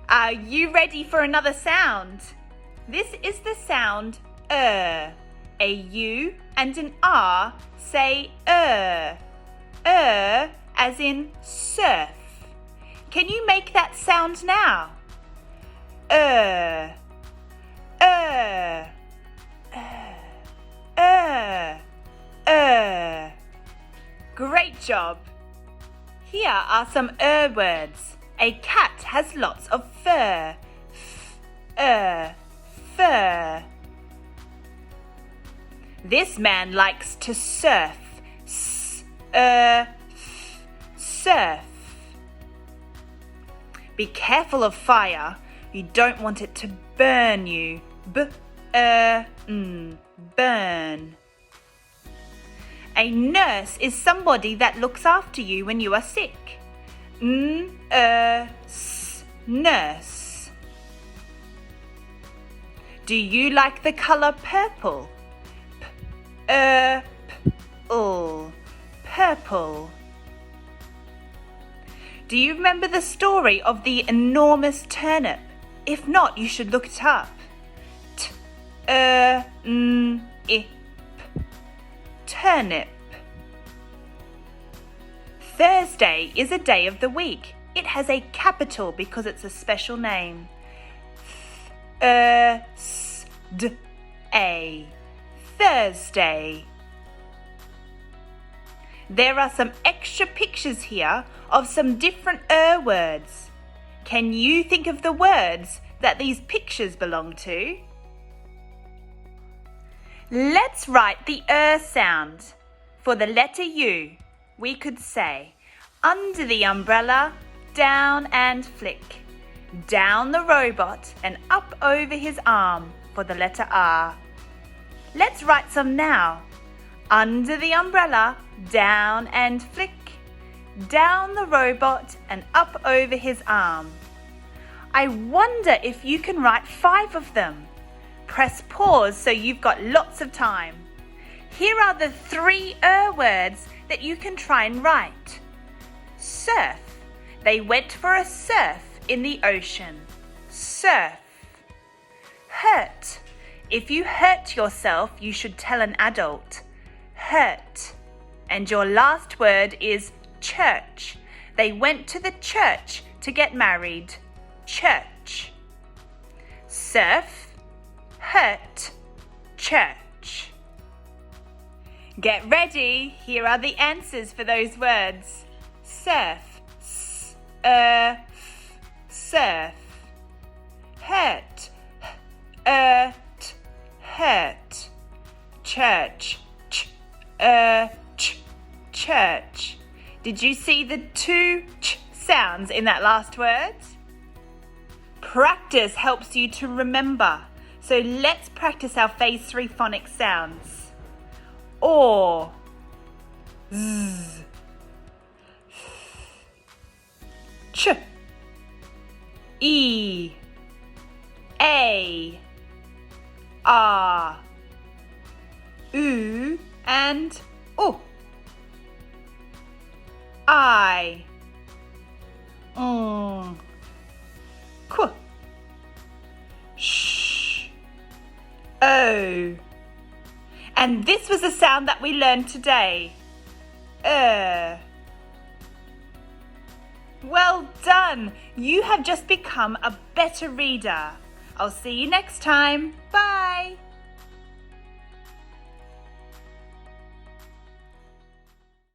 Are you ready for another sound? This is the sound A U and an R say as in surf. Can you make that sound now? Great job! Here are some words. A cat has lots of fur. Fur. This man likes to surf. Surf. Be careful of fire. You don't want it to burn you. Burn. A nurse is somebody that looks after you when you are sick. Nurse. Do you like the color purple? Purple. Do you remember the story of the enormous turnip? If not, you should look it up. Turnip. Thursday is a day of the week. It has a capital because it's a special name. Thursday. There are some extra pictures here of some different words. Can you think of the words that these pictures belong to? Let's write the sound. For the letter U, we could say, under the umbrella, down and flick. Down the robot and up over his arm for the letter R. Let's write some now. Under the umbrella, down and flick. Down the robot and up over his arm. I wonder if you can write 5 of them. Press pause so you've got lots of time. Here are the 3 words that you can try and write. Surf. They went for a surf in the ocean. Surf. Hurt. If you hurt yourself, you should tell an adult. Hurt. And your last word is church. They went to the church to get married. Church. Surf, hurt, church. Get ready. Here are the answers for those words. Surf, surf. Hurt, hurt. Church, church. Did you see the 2 ch sounds in that last word? Practice helps you to remember. So let's practice our phase 3 phonics sounds. Or, z, ch, e, a, r, u, and o. I, qu, sh, o. And this was a sound that we learned today. Well done! You have just become a better reader. I'll see you next time. Bye!